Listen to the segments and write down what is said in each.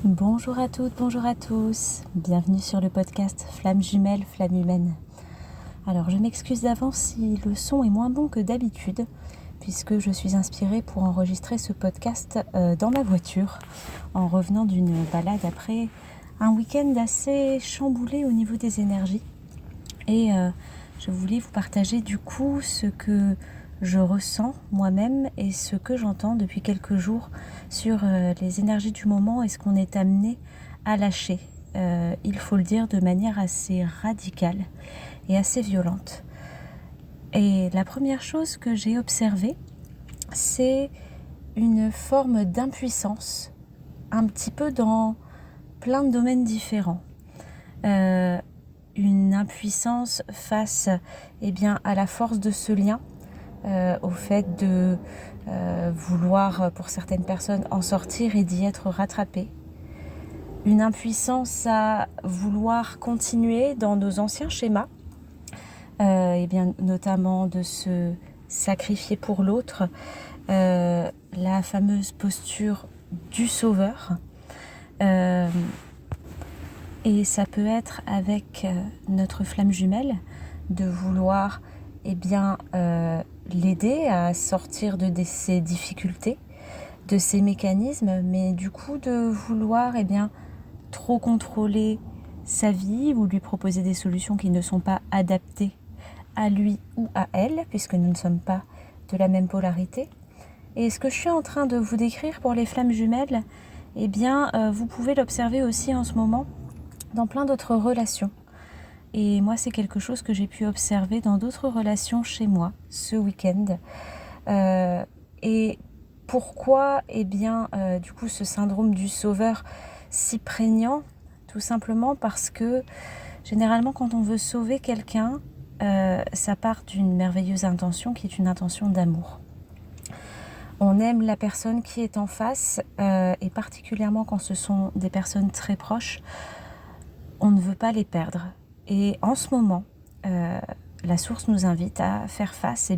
Bonjour à toutes, bonjour à tous. Bienvenue sur le podcast Flamme jumelle, flamme humaine. Alors je m'excuse d'avance si le son est moins bon que d'habitude, puisque je suis inspirée pour enregistrer ce podcast dans ma voiture, en revenant d'une balade après un week-end assez chamboulé au niveau des énergies. Et je voulais vous partager du coup ce que je ressens moi-même et ce que j'entends depuis quelques jours sur les énergies du moment et ce qu'on est amené à lâcher. Il faut le dire de manière assez radicale et assez violente. Et la première chose que j'ai observée, c'est une forme d'impuissance, un petit peu dans plein de domaines différents. Une impuissance face à la force de ce lien, au fait de vouloir pour certaines personnes en sortir et d'y être rattrapé. Une impuissance à vouloir continuer dans nos anciens schémas, notamment de se sacrifier pour l'autre, la fameuse posture du sauveur. Et ça peut être avec notre flamme jumelle de vouloir l'aider à sortir de ses difficultés, de ses mécanismes, mais du coup de vouloir trop contrôler sa vie ou lui proposer des solutions qui ne sont pas adaptées à lui ou à elle, puisque nous ne sommes pas de la même polarité. Et ce que je suis en train de vous décrire pour les flammes jumelles, vous pouvez l'observer aussi en ce moment dans plein d'autres relations. Et moi, c'est quelque chose que j'ai pu observer dans d'autres relations chez moi ce week-end. Et pourquoi du coup ce syndrome du sauveur si prégnant? Tout simplement parce que généralement quand on veut sauver quelqu'un, ça part d'une merveilleuse intention qui est une intention d'amour. On aime la personne qui est en face, et particulièrement quand ce sont des personnes très proches, on ne veut pas les perdre. Et en ce moment, la source nous invite à faire face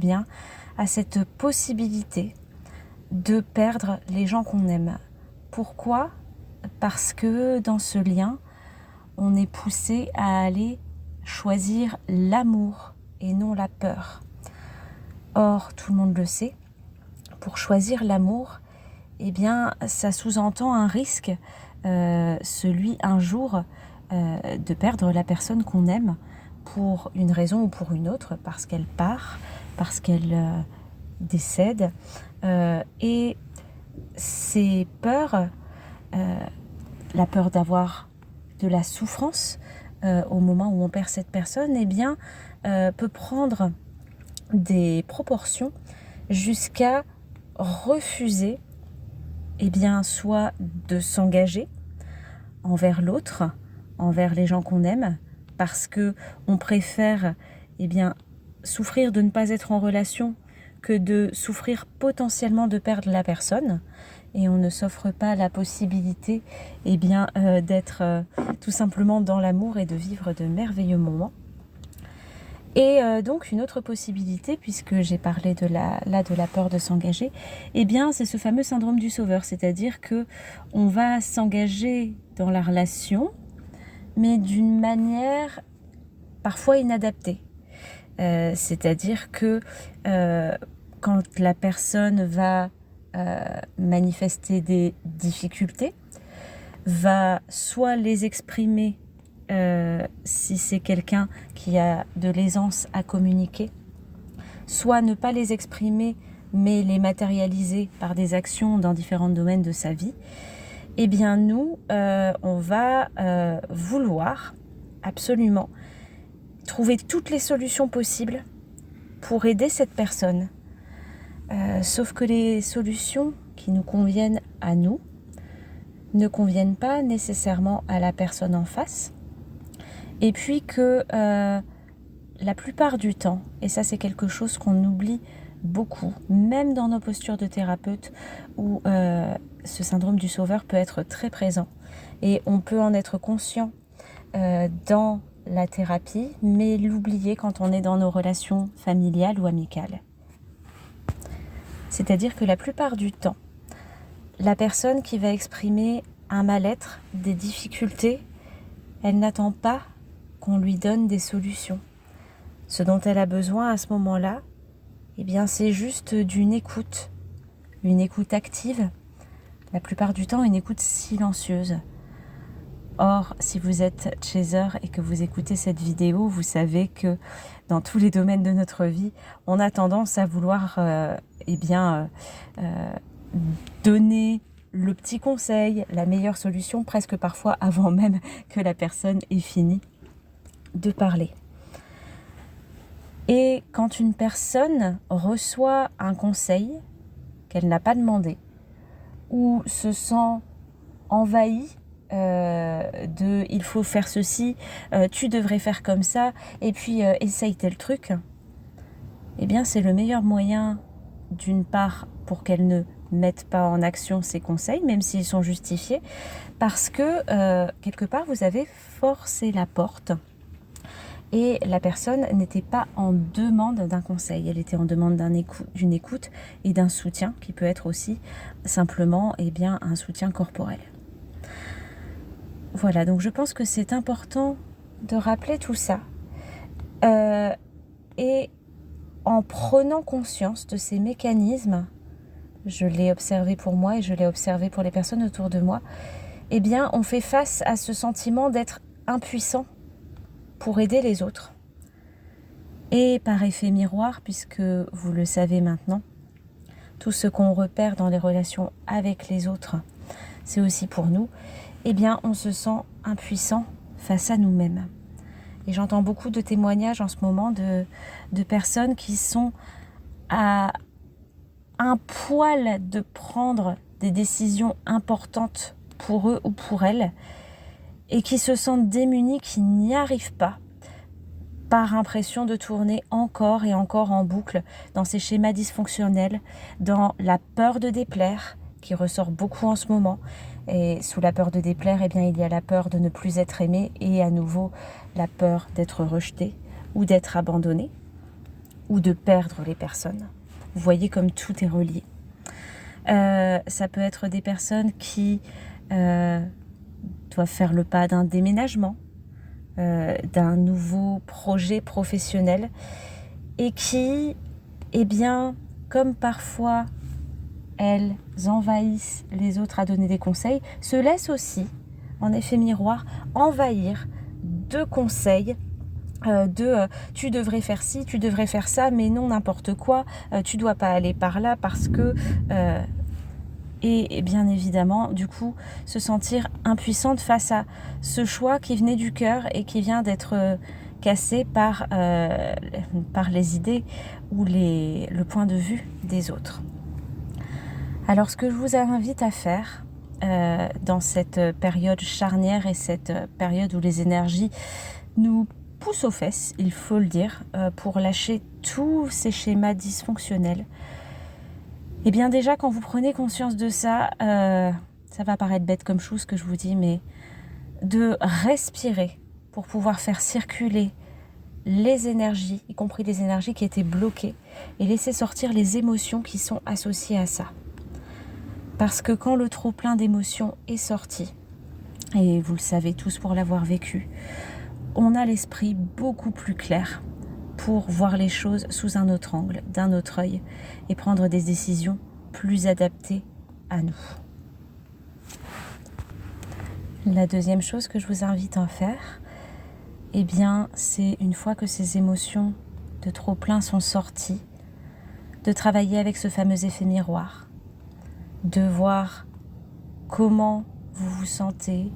à cette possibilité de perdre les gens qu'on aime. Pourquoi ? Parce que dans ce lien, on est poussé à aller choisir l'amour et non la peur. Or, tout le monde le sait, pour choisir l'amour, ça sous-entend un risque, celui un jour de perdre la personne qu'on aime pour une raison ou pour une autre, parce qu'elle part, parce qu'elle décède. Et ces peurs, la peur d'avoir de la souffrance au moment où on perd cette personne, peut prendre des proportions jusqu'à refuser soit de s'engager envers l'autre, envers les gens qu'on aime, parce que on préfère souffrir de ne pas être en relation que de souffrir potentiellement de perdre la personne, et on ne s'offre pas la possibilité d'être tout simplement dans l'amour et de vivre de merveilleux moments. Et donc une autre possibilité, puisque j'ai parlé de la peur de s'engager, c'est ce fameux syndrome du sauveur, c'est-à-dire que on va s'engager dans la relation, mais d'une manière parfois inadaptée. C'est-à-dire que quand la personne va manifester des difficultés, va soit les exprimer si c'est quelqu'un qui a de l'aisance à communiquer, soit ne pas les exprimer mais les matérialiser par des actions dans différents domaines de sa vie, nous, on va vouloir absolument trouver toutes les solutions possibles pour aider cette personne. Sauf que les solutions qui nous conviennent à nous ne conviennent pas nécessairement à la personne en face. Et puis que la plupart du temps, et ça c'est quelque chose qu'on oublie beaucoup, même dans nos postures de thérapeute, où ce syndrome du sauveur peut être très présent. Et on peut en être conscient dans la thérapie, mais l'oublier quand on est dans nos relations familiales ou amicales. C'est-à-dire que la plupart du temps, la personne qui va exprimer un mal-être, des difficultés, elle n'attend pas qu'on lui donne des solutions. Ce dont elle a besoin à ce moment-là, eh bien, c'est juste d'une écoute, une écoute active, la plupart du temps une écoute silencieuse. Or, si vous êtes chaser et que vous écoutez cette vidéo, vous savez que dans tous les domaines de notre vie, on a tendance à vouloir donner le petit conseil, la meilleure solution, presque parfois avant même que la personne ait fini de parler. Et quand une personne reçoit un conseil qu'elle n'a pas demandé, ou se sent envahie de il faut faire ceci, tu devrais faire comme ça, et puis essaye tel truc, eh bien c'est le meilleur moyen, d'une part, pour qu'elle ne mette pas en action ses conseils, même s'ils sont justifiés, parce que quelque part vous avez forcé la porte et la personne n'était pas en demande d'un conseil, elle était en demande d'une écoute et d'un soutien qui peut être aussi simplement un soutien corporel. Voilà, donc je pense que c'est important de rappeler tout ça et en prenant conscience de ces mécanismes, je l'ai observé pour moi et je l'ai observé pour les personnes autour de moi, eh bien on fait face à ce sentiment d'être impuissant pour aider les autres. Et par effet miroir, puisque vous le savez maintenant, tout ce qu'on repère dans les relations avec les autres, c'est aussi pour nous, eh bien on se sent impuissant face à nous-mêmes. Et j'entends beaucoup de témoignages en ce moment de personnes qui sont à un poil de prendre des décisions importantes pour eux ou pour elles et qui se sentent démunis, qui n'y arrivent pas par impression de tourner encore et encore en boucle dans ces schémas dysfonctionnels, dans la peur de déplaire qui ressort beaucoup en ce moment. Et sous la peur de déplaire, eh bien, il y a la peur de ne plus être aimé et à nouveau la peur d'être rejeté ou d'être abandonné ou de perdre les personnes. Vous voyez comme tout est relié. Ça peut être des personnes qui doivent faire le pas d'un déménagement, d'un nouveau projet professionnel et qui, comme parfois elles envahissent les autres à donner des conseils, se laissent aussi, en effet miroir, envahir de conseils tu devrais faire ci, tu devrais faire ça, mais non n'importe quoi, tu dois pas aller par là parce que... Et bien évidemment, du coup, se sentir impuissante face à ce choix qui venait du cœur et qui vient d'être cassé par les idées ou le point de vue des autres. Alors, ce que je vous invite à faire dans cette période charnière et cette période où les énergies nous poussent aux fesses, il faut le dire, pour lâcher tous ces schémas dysfonctionnels, eh bien déjà, quand vous prenez conscience de ça, ça va paraître bête comme chose que je vous dis, mais de respirer pour pouvoir faire circuler les énergies, y compris les énergies qui étaient bloquées, et laisser sortir les émotions qui sont associées à ça. Parce que quand le trop-plein d'émotions est sorti, et vous le savez tous pour l'avoir vécu, on a l'esprit beaucoup plus clair pour voir les choses sous un autre angle, d'un autre œil, et prendre des décisions plus adaptées à nous. La deuxième chose que je vous invite à faire, eh bien, c'est une fois que ces émotions de trop-plein sont sorties, de travailler avec ce fameux effet miroir, de voir comment vous vous sentez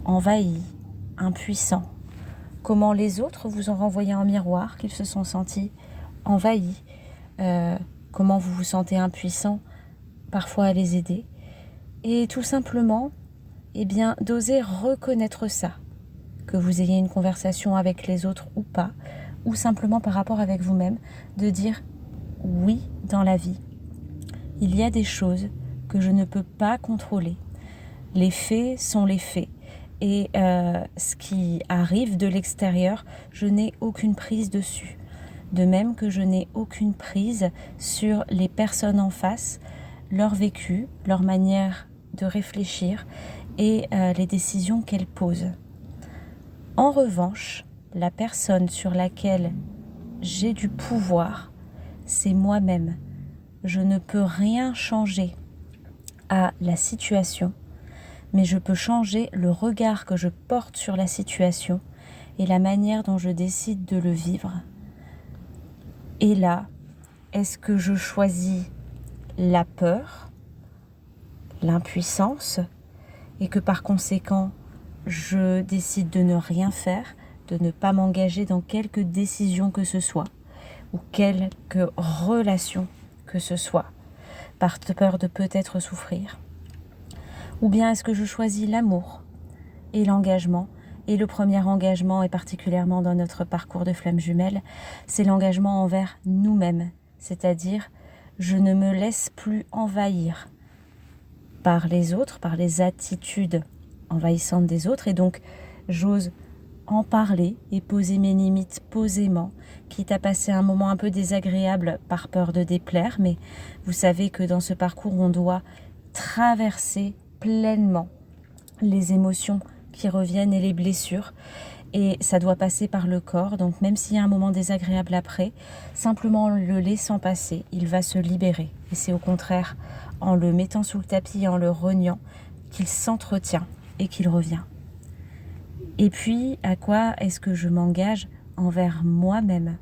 envahi, impuissant, comment les autres vous ont renvoyé un miroir, qu'ils se sont sentis envahis, comment vous vous sentez impuissant parfois à les aider, et tout simplement, d'oser reconnaître ça, que vous ayez une conversation avec les autres ou pas, ou simplement par rapport avec vous-même, de dire oui dans la vie. Il y a des choses que je ne peux pas contrôler. Les faits sont les faits. Et ce qui arrive de l'extérieur, je n'ai aucune prise dessus. De même que je n'ai aucune prise sur les personnes en face, leur vécu, leur manière de réfléchir et les décisions qu'elle pose. En revanche, la personne sur laquelle j'ai du pouvoir, c'est moi-même. Je ne peux rien changer à la situation, mais je peux changer le regard que je porte sur la situation et la manière dont je décide de le vivre. Et là, est-ce que je choisis la peur, l'impuissance, et que par conséquent, je décide de ne rien faire, de ne pas m'engager dans quelque décision que ce soit, ou quelque relation que ce soit, par peur de peut-être souffrir? Ou bien est-ce que je choisis l'amour et l'engagement? Et le premier engagement, et particulièrement dans notre parcours de flamme jumelle, c'est l'engagement envers nous-mêmes. C'est-à-dire, je ne me laisse plus envahir par les autres, par les attitudes envahissantes des autres. Et donc, j'ose en parler et poser mes limites posément, quitte à passer un moment un peu désagréable par peur de déplaire. Mais vous savez que dans ce parcours, on doit traverser pleinement les émotions qui reviennent et les blessures, et ça doit passer par le corps. Donc même s'il y a un moment désagréable après, simplement en le laissant passer, il va se libérer. Et c'est au contraire en le mettant sous le tapis et en le reniant qu'il s'entretient et qu'il revient. Et puis, à quoi est-ce que je m'engage envers moi-même?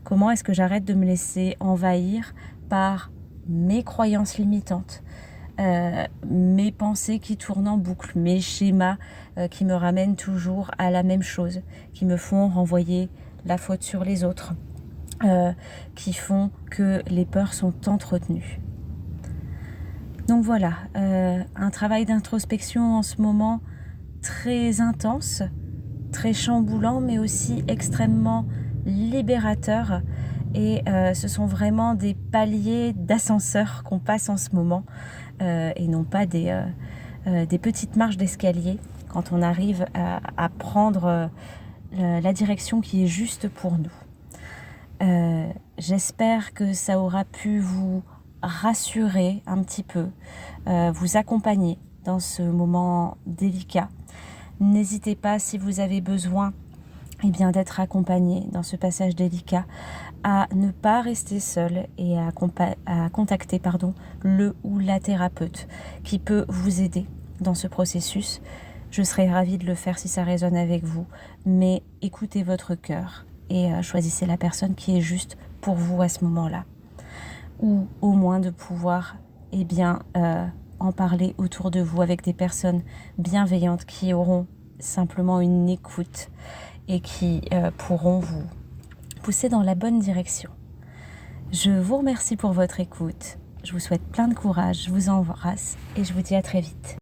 Comment est-ce que j'arrête de me laisser envahir par mes croyances limitantes, mes pensées qui tournent en boucle, mes schémas qui me ramènent toujours à la même chose, qui me font renvoyer la faute sur les autres, qui font que les peurs sont entretenues. Donc voilà, un travail d'introspection en ce moment très intense, très chamboulant, mais aussi extrêmement libérateur. Et ce sont vraiment des paliers d'ascenseur qu'on passe en ce moment, et non pas des petites marches d'escalier quand on arrive à prendre la direction qui est juste pour nous. J'espère que ça aura pu vous rassurer un petit peu, vous accompagner dans ce moment délicat. N'hésitez pas, si vous avez besoin d'être accompagné dans ce passage délicat, à ne pas rester seul et à contacter le ou la thérapeute qui peut vous aider dans ce processus. Je serais ravie de le faire si ça résonne avec vous, mais écoutez votre cœur et choisissez la personne qui est juste pour vous à ce moment-là. Ou au moins de pouvoir en parler autour de vous avec des personnes bienveillantes qui auront simplement une écoute et qui pourront vous pousser dans la bonne direction. Je vous remercie pour votre écoute. Je vous souhaite plein de courage, je vous embrasse et je vous dis à très vite.